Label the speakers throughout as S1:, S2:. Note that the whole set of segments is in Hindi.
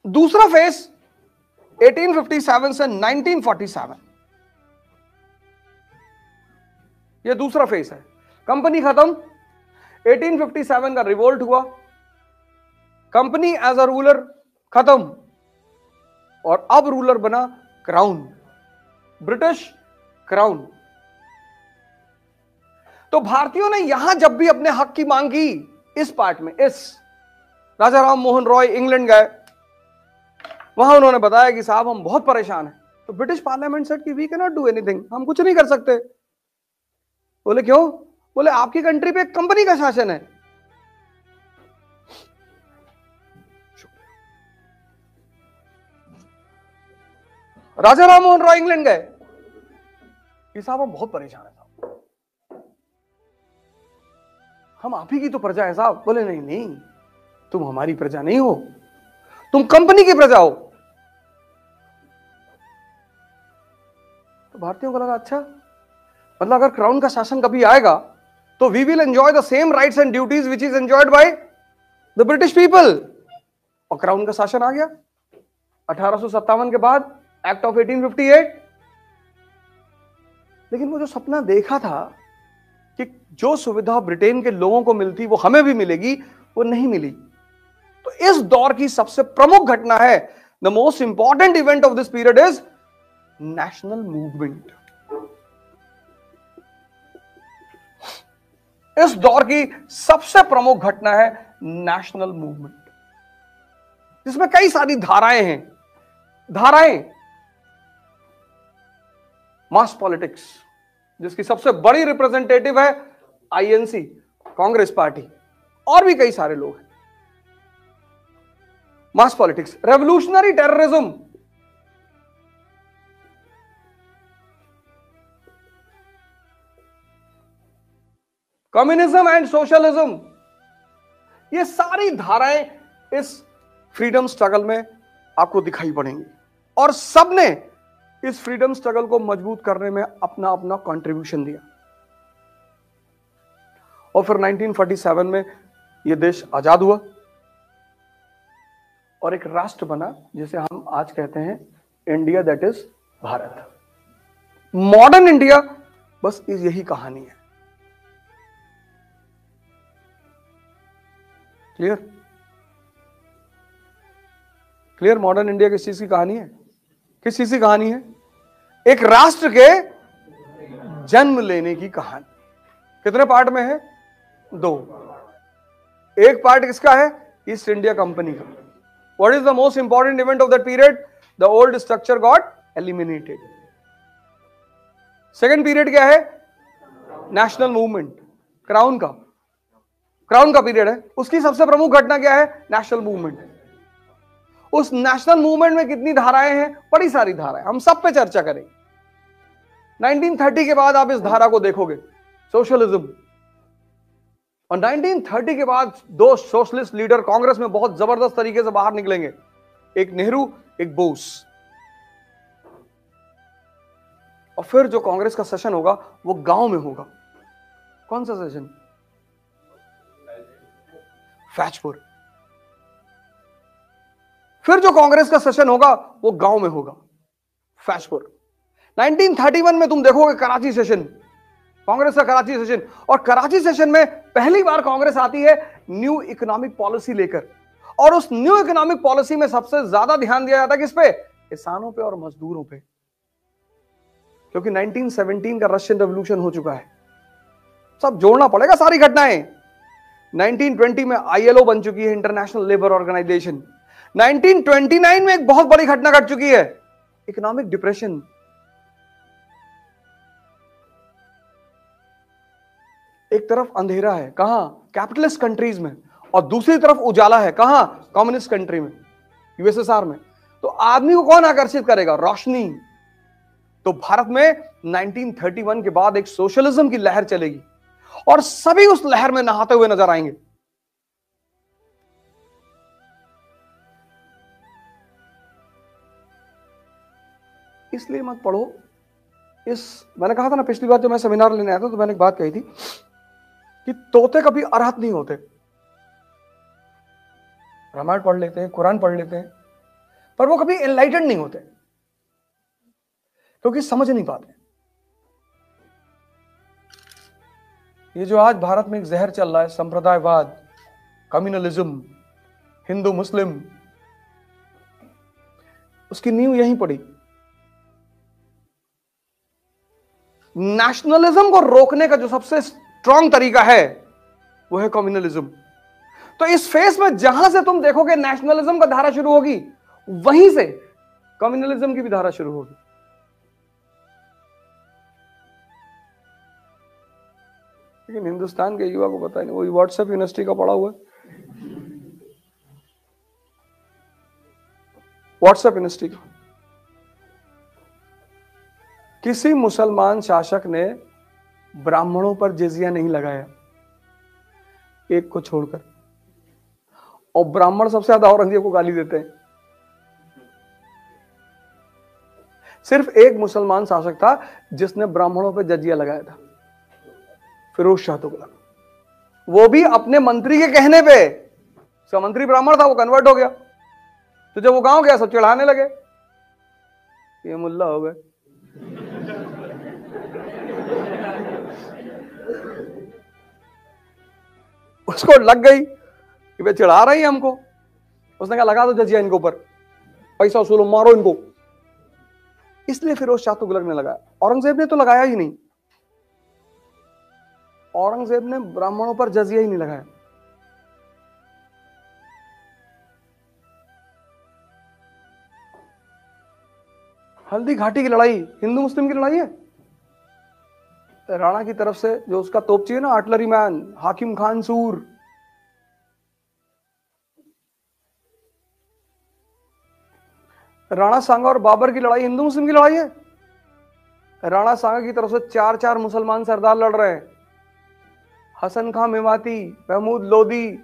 S1: दूसरा फेस 1857 से 1947, ये दूसरा फेस है। कंपनी खत्म, 1857 का रिवोल्ट हुआ, कंपनी एज अ रूलर खत्म, और अब रूलर बना क्राउन, ब्रिटिश क्राउन। तो भारतीयों ने यहां जब भी अपने हक की मांग की, इस पार्ट में, इस राजा राम मोहन रॉय इंग्लैंड गए, वहां उन्होंने बताया कि साहब हम बहुत परेशान हैं। तो ब्रिटिश पार्लियामेंट सेड कि we can not do anything, हम कुछ नहीं कर सकते। बोले क्यों? बोले आपकी कंट्री पे कंपनी का शासन है। राजा राम मोहन रॉय इंग्लैंड गए कि साहब हम बहुत परेशान है साहब, हम आप ही की तो प्रजा है साहब। बोले नहीं नहीं, तुम हमारी प्रजा नहीं हो, तुम कंपनी की प्रजा हो। तो भारतीयों को लगा अच्छा, मतलब अगर क्राउन का शासन कभी आएगा तो we will enjoy the same rights and duties which is enjoyed by the British people. और क्राउन का शासन आ गया 1857 के बाद, एक्ट ऑफ 1858। लेकिन वो जो सपना देखा था कि जो सुविधा ब्रिटेन के लोगों को मिलती वो हमें भी मिलेगी, वो नहीं मिली। तो इस दौर की सबसे प्रमुख घटना है, the most important event of this period is national movement. इस दौर की सबसे प्रमुख घटना है नेशनल मूवमेंट, जिसमें कई सारी धाराएं हैं। धाराएं, मास पॉलिटिक्स, जिसकी सबसे बड़ी रिप्रेजेंटेटिव है आईएनसी, कांग्रेस पार्टी, और भी कई सारे लोग हैं। Mass politics, revolutionary terrorism, communism and socialism, ये सारी धाराएं इस फ्रीडम स्ट्रगल में आपको दिखाई पड़ेंगी। और सबने इस फ्रीडम स्ट्रगल को मजबूत करने में अपना अपना कंट्रीब्यूशन दिया। और फिर 1947 में यह देश आजाद हुआ और एक राष्ट्र बना जिसे हम आज कहते हैं India, that is Bharat. Modern India बस यही कहानी है। क्लियर? क्लियर? मॉडर्न इंडिया किस चीज की कहानी है? किस चीज की कहानी है? एक राष्ट्र के जन्म लेने की कहानी। कितने पार्ट में है? 2। एक पार्ट किसका है? ईस्ट इंडिया कंपनी का। What is the most important event of that period? The old structure got eliminated. Second period क्या है? नेशनल मूवमेंट, क्राउन का पीरियड है। उसकी सबसे प्रमुख घटना क्या है? National movement. उस नेशनल मूवमेंट में कितनी धाराएं हैं? बड़ी सारी धाराएं, हम सब पे चर्चा करेंगे। 1930 के बाद आप इस धारा को देखोगे, सोशलिज्म। और 1930 के बाद 2 सोशलिस्ट लीडर कांग्रेस में बहुत जबरदस्त तरीके से बाहर निकलेंगे, एक नेहरू, एक बोस। और फिर जो कांग्रेस का सेशन होगा वो गांव में होगा। कौन सा सेशन? फैजपुर। फिर जो कांग्रेस का सेशन होगा वो गांव में होगा, फैजपुर। 1931 में तुम देखोगे कराची सेशन, कांग्रेस का कराची सेशन। और कराची सेशन में पहली बार कांग्रेस आती है न्यू इकोनॉमिक पॉलिसी लेकर। और उस न्यू इकोनॉमिक पॉलिसी में सबसे ज्यादा ध्यान दिया जाता है किस पे? किसानों पे और मजदूरों पे। क्योंकि 1917 का रशियन रेवोल्यूशन हो चुका है। सब जोड़ना पड़ेगा सारी घटनाएं। 1920 में आईएलओ बन चुकी है, इंटरनेशनल लेबर ऑर्गेनाइजेशन। 1929 में एक बहुत बड़ी घटना घट चुकी है, इकोनॉमिक डिप्रेशन। एक तरफ अंधेरा है, कहां? कैपिटलिस्ट कंट्रीज में, और दूसरी तरफ उजाला है, कहां? कम्युनिस्ट कंट्री में, यूएसएसआर में। तो आदमी को कौन आकर्षित करेगा? रोशनी। तो भारत में 1931 के बाद एक सोशलिज्म की लहर चलेगी और सभी उस लहर में नहाते हुए नजर आएंगे। इसलिए मत पढ़ो मैंने कहा था ना पिछली बार जब मैं सेमिनार लेने आया था तो मैंने एक बात कही थी कि तोते कभी अरहत नहीं होते। रामायण पढ़ लेते हैं, कुरान पढ़ लेते हैं, पर वो कभी एनलाइटेंड नहीं होते क्योंकि समझ नहीं पाते। ये जो आज भारत में एक जहर चल रहा है, संप्रदायवाद, कम्युनलिज्म, हिंदू मुस्लिम, उसकी नींव यहीं पड़ी। नेशनलिज्म को रोकने का जो सबसे स्ट्रांग तरीका है वो है कम्युनलिज्म। तो इस फेस में जहां से तुम देखोगे नेशनलिज्म का धारा शुरू होगी, वहीं से कम्युनलिज्म की भी धारा शुरू होगी। लेकिन हिंदुस्तान के युवा को पता नहीं, वो व्हाट्सएप यूनिवर्सिटी का पढ़ा हुआ है। व्हाट्सएप यूनिवर्सिटी का किसी मुसलमान शासक ने ब्राह्मणों पर जिजिया नहीं लगाया, एक को छोड़कर। और ब्राह्मण सबसे ज्यादा औरंगजेब को गाली देते हैं। सिर्फ एक मुसलमान शासक था जिसने ब्राह्मणों पर जजिया लगाया था, फिरोज शाह तुगलक। वो भी अपने मंत्री के कहने पे। उसका मंत्री ब्राह्मण था, वो कन्वर्ट हो गया। तो जब वो गांव गया सब चिढ़ाने लगे, ये मुल्ला हो गए। उसको लग गई कि वे चिढ़ा रही है हमको। उसने कहा लगा दो जजिया इनके ऊपर, पैसा वसूलो, मारो इनको। इसलिए फिरोज शाह तुगलक ने लगाया। औरंगजेब ने तो लगाया ही नहीं। औरंगजेब ने ब्राह्मणों पर जजिया ही नहीं लगाया। हल्दी घाटी की लड़ाई हिंदू मुस्लिम की लड़ाई है। राणा की तरफ से जो उसका तोपची है ना, आर्टिलरी मैन हाकिम खान सूर, राणा सांगा और बाबर की लड़ाई हिंदू मुस्लिम की लड़ाई है। राणा सांगा की तरफ से 4-4 मुसलमान सरदार लड़ रहे हैं, हसन खां मेवाती, महमूद लोदी।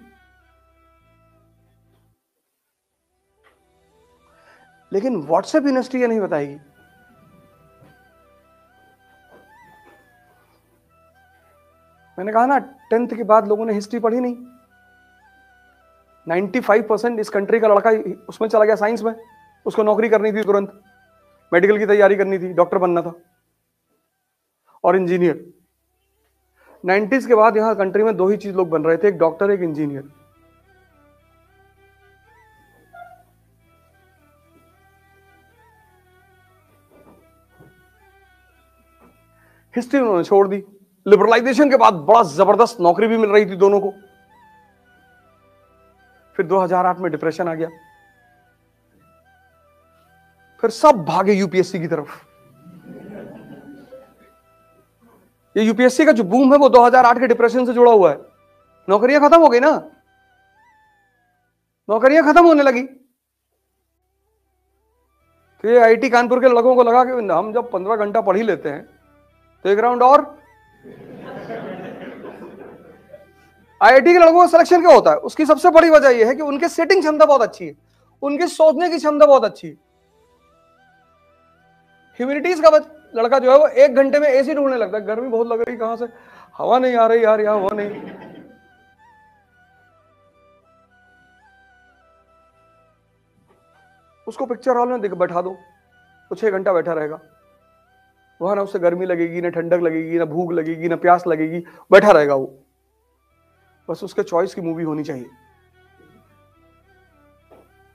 S1: लेकिन व्हाट्सएप यूनिवर्सिटी ये नहीं बताएगी। मैंने कहा ना 10th के बाद लोगों ने हिस्ट्री पढ़ी नहीं। 95% इस कंट्री का लड़का उसमें चला गया साइंस में। उसको नौकरी करनी थी तुरंत, मेडिकल की तैयारी करनी थी, डॉक्टर बनना था और इंजीनियर। 90s के बाद यहां कंट्री में 2 ही चीज लोग बन रहे थे, एक डॉक्टर एक इंजीनियर। हिस्ट्री उन्होंने छोड़ दी। लिबरलाइजेशन के बाद बड़ा जबरदस्त नौकरी भी मिल रही थी दोनों को। फिर 2008 में डिप्रेशन आ गया, फिर सब भागे यूपीएससी की तरफ। ये यूपीएससी का जो बूम है वो 2008 के डिप्रेशन से जुड़ा हुआ है। नौकरियां खत्म हो गई ना, नौकरियां खत्म होने लगी। तो ये आईटी कानपुर के लड़कों को लगा कि हम जब 15 घंटा पढ़ ही लेते हैं तो एक राउंड और। आईआईटी के लड़कों का सिलेक्शन क्यों होता है? उसकी सबसे बड़ी वजह यह है कि उनके सेटिंग क्षमता बहुत अच्छी है, उनके सोचने की क्षमता बहुत अच्छी है। ह्यूमैनिटीज का लड़का जो है वो 1 घंटे में एसी ढूंढने लगता है, गर्मी बहुत लग रही, कहां से हवा नहीं आ रही यार, यहां हवा नहीं। उसको पिक्चर हॉल में बैठा दो, वो 6 घंटा बैठा रहेगा वहां। ना उससे गर्मी लगेगी, ना ठंडक लगेगी, ना भूख लगेगी, ना प्यास लगेगी, बैठा रहेगा वो। बस उसके चॉइस की मूवी होनी चाहिए।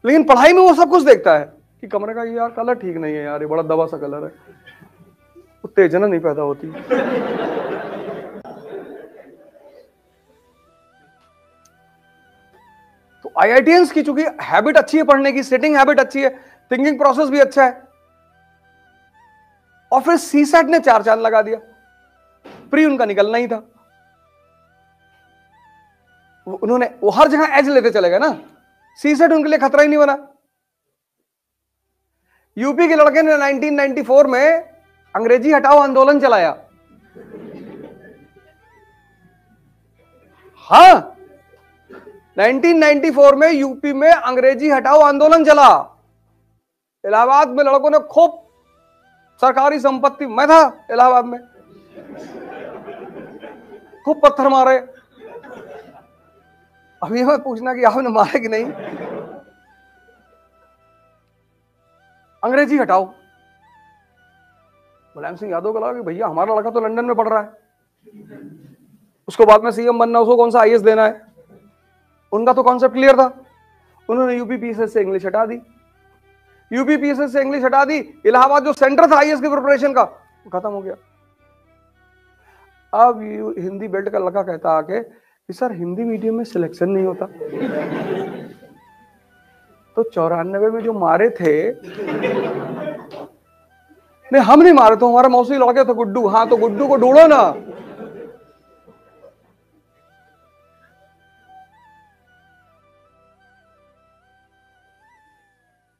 S1: लेकिन पढ़ाई में वो सब कुछ देखता है कि कमरे का ये यार कलर ठीक नहीं है, यार ये बड़ा दबा सा कलर है, उत्तेजना नहीं पैदा होती। तो आईआईटीएंस की चूंकि हैबिट अच्छी है पढ़ने की, सेटिंग हैबिट अच्छी है, थिंकिंग प्रोसेस भी अच्छा है, और फिर सीसैट ने 4 चांद लगा दिया। प्री उनका निकलना ही था। उन्होंने वो हर जगह एज लेते चले गए ना, सीसेट उनके लिए खतरा ही नहीं बना। यूपी के लड़के ने 1994 में अंग्रेजी हटाओ आंदोलन चलाया। हाँ, 1994 में यूपी में अंग्रेजी हटाओ आंदोलन चला। इलाहाबाद में लड़कों ने खूब सरकारी संपत्ति, मैं था इलाहाबाद में, खूब पत्थर मारे। अब ये मत पूछना कि आपने मारे कि नहीं। अंग्रेजी हटाओ। मुलायम सिंह यादव को लगा कि भैया हमारा लड़का तो लंदन में पढ़ रहा है, उसको बाद में सीएम बनना, उसको कौन सा आईएएस देना है। उनका तो कॉन्सेप्ट क्लियर था। उन्होंने यूपीपीएससी से इंग्लिश हटा दी, यूपीपीएससी से इंग्लिश हटा दी। इलाहाबाद जो सेंटर था आईएएस की प्रिपरेशन का, खत्म हो गया। अब हिंदी बेल्ट का लड़का कहता आके कि सर हिंदी मीडियम में सिलेक्शन नहीं होता। तो 94 में जो मारे थे, नहीं हम नहीं मारे, तो हमारा मौसी लड़के थे गुड्डू। हाँ तो गुड्डू को ढूंढो ना।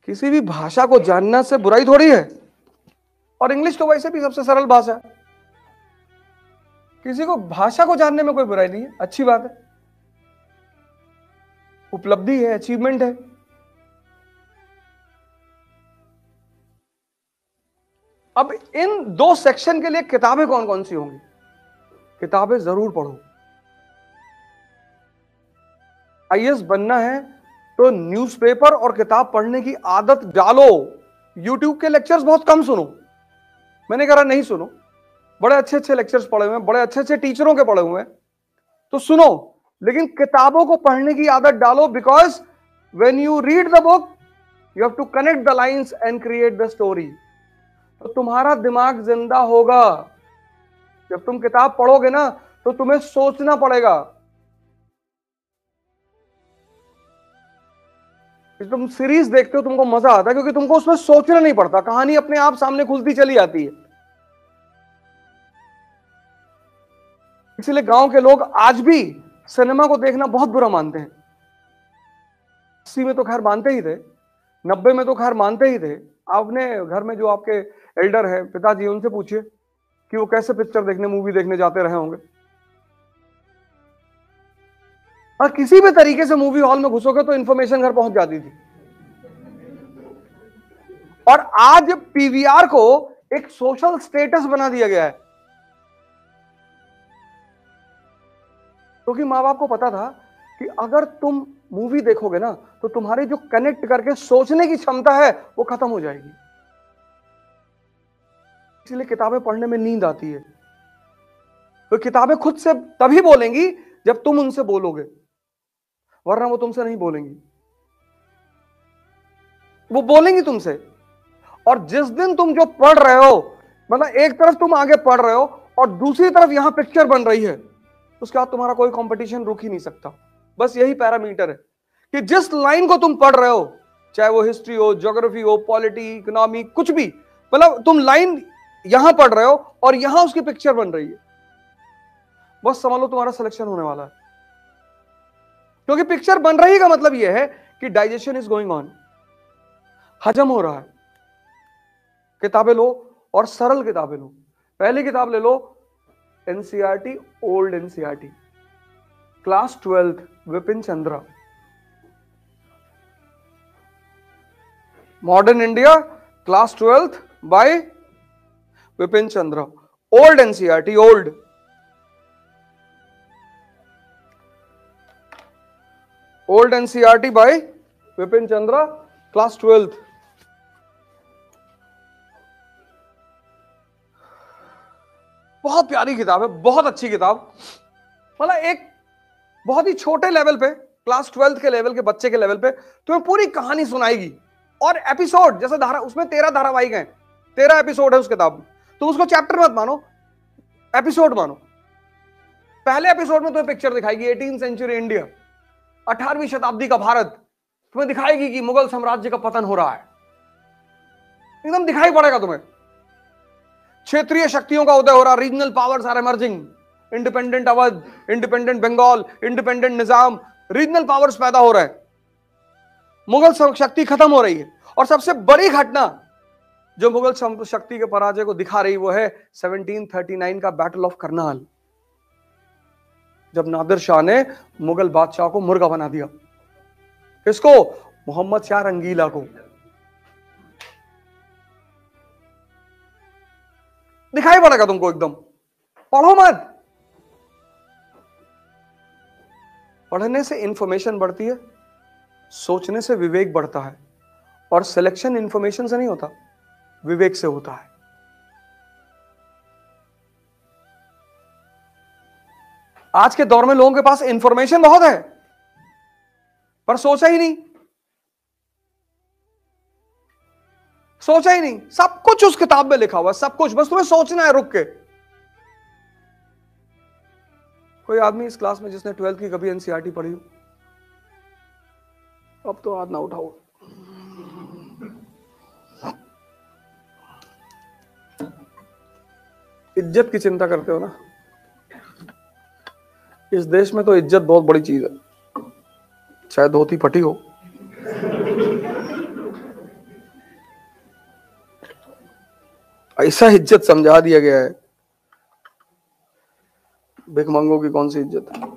S1: किसी भी भाषा को जानना से बुराई थोड़ी है, और इंग्लिश तो वैसे भी सबसे सरल भाषा है। किसी को भाषा को जानने में कोई बुराई नहीं है, अच्छी बात है, उपलब्धि है, अचीवमेंट है। अब इन दो सेक्शन के लिए किताबें कौन कौन सी होंगी? किताबें जरूर पढ़ो। आईएएस बनना है तो न्यूज़पेपर और किताब पढ़ने की आदत डालो। यूट्यूब के लेक्चर्स बहुत कम सुनो, मैंने कहा नहीं सुनो, बड़े अच्छे अच्छे लेक्चर्स पढ़े हुए हैं, बड़े अच्छे अच्छे टीचरों के पढ़े हुए हैं, तो सुनो, लेकिन किताबों को पढ़ने की आदत डालो। Because when you read the book you have to connect the lines and create the story. तो तुम्हारा दिमाग जिंदा होगा। जब तुम किताब पढ़ोगे ना तो तुम्हें सोचना पड़ेगा। तुम सीरीज देखते हो तुमको मजा आता है क्योंकि तुमको उसमें सोचना नहीं पड़ता, कहानी अपने आप सामने खुलती चली आती है। इसलिए गांव के लोग आज भी सिनेमा को देखना बहुत बुरा मानते हैं। 80 में तो खैर मानते ही थे, 90 में तो खैर मानते ही थे। आपने घर में जो आपके एल्डर है, पिताजी, उनसे पूछिए कि वो कैसे पिक्चर देखने, मूवी देखने जाते रहे होंगे। और किसी भी तरीके से मूवी हॉल में घुसोगे तो इंफॉर्मेशन घर पहुंच जाती थी। और आज पीवीआर को एक सोशल स्टेटस बना दिया गया है, क्योंकि मां बाप को पता था कि अगर तुम मूवी देखोगे ना तो तुम्हारी जो कनेक्ट करके सोचने की क्षमता है वो खत्म हो जाएगी। इसलिए किताबें पढ़ने में नींद आती है। तो किताबें खुद से तभी बोलेंगी जब तुम उनसे बोलोगे, वरना वो तुमसे नहीं बोलेंगी। वो बोलेंगी तुमसे। और जिस दिन तुम जो पढ़ रहे हो, मतलब एक तरफ तुम आगे पढ़ रहे हो और दूसरी तरफ यहां पिक्चर बन रही है, उसके बाद तुम्हारा कोई कंपटीशन रुक ही नहीं सकता। बस यही पैरामीटर है कि जिस लाइन को तुम पढ़ रहे हो, चाहे वो हिस्ट्री हो, ज्योग्राफी हो, पॉलिटी, इकोनॉमी, कुछ भी, मतलब तुम लाइन यहां पढ़ रहे हो और यहां उसकी पिक्चर बन रही है, बस समझ लो तुम्हारा सिलेक्शन होने वाला है। क्योंकि पिक्चर बन रही का मतलब यह है कि डाइजेशन इज गोइंग ऑन, हजम हो रहा है। किताबें लो और सरल किताबें लो। पहली किताब ले लो NCERT, old NCERT, class 12th, Vipin Chandra. Modern India, class 12th by Vipin Chandra. Old NCERT, old NCERT by Vipin Chandra, class 12th। बहुत प्यारी किताब है, बहुत अच्छी किताब। मतलब एक बहुत ही छोटे लेवल पे, क्लास 12th के लेवल के बच्चे के लेवल पे तुम्हें पूरी कहानी सुनाएगी। और एपिसोड जैसे उसमें 13 धारावाहिक हैं, 13 एपिसोड है उस किताब में। तुम उसको चैप्टर मत मानो, एपिसोड मानो। पहले एपिसोड में तुम्हें पिक्चर दिखाएगी 18th सेंचुरी इंडिया, 18वीं शताब्दी का भारत। तुम्हें दिखाएगी कि मुगल साम्राज्य का पतन हो रहा है, एकदम दिखाई पड़ेगा तुम्हें। क्षेत्रीय शक्तियों का उदय हो रहा, regional powers are emerging, independent Awadh, independent Bengal, independent Nizam, regional powers पैदा हो रहे हैं, मुगल शक्ति खत्म हो रही है। और सबसे बड़ी घटना जो मुगल शक्ति के पराजय को दिखा रही वो है 1739 का बैटल ऑफ करनाल, जब नादिर शाह ने मुगल बादशाह को मुर्गा बना दिया। किसको? मोहम्मद शाह रंगीला को। दिखाई पड़ेगा तुमको एकदम। पढ़ो मत, पढ़ने से इंफॉर्मेशन बढ़ती है, सोचने से विवेक बढ़ता है, और सिलेक्शन इंफॉर्मेशन से नहीं होता, विवेक से होता है। आज के दौर में लोगों के पास इंफॉर्मेशन बहुत है, पर सोचा ही नहीं, सोचा ही नहीं। सब कुछ उस किताब में लिखा हुआ है, सब कुछ, बस तुम्हें सोचना है रुक के। कोई आदमी इस क्लास में जिसने 12th की कभी एनसीईआरटी पढ़ी हो? अब तो हाथ ना उठाओ। इज्जत की चिंता करते हो ना? इस देश में तो इज्जत बहुत बड़ी चीज है, चाहे धोती फटी हो। ऐसा इज्जत समझा दिया गया है, भिखमंगों की कौन सी इज्जत है।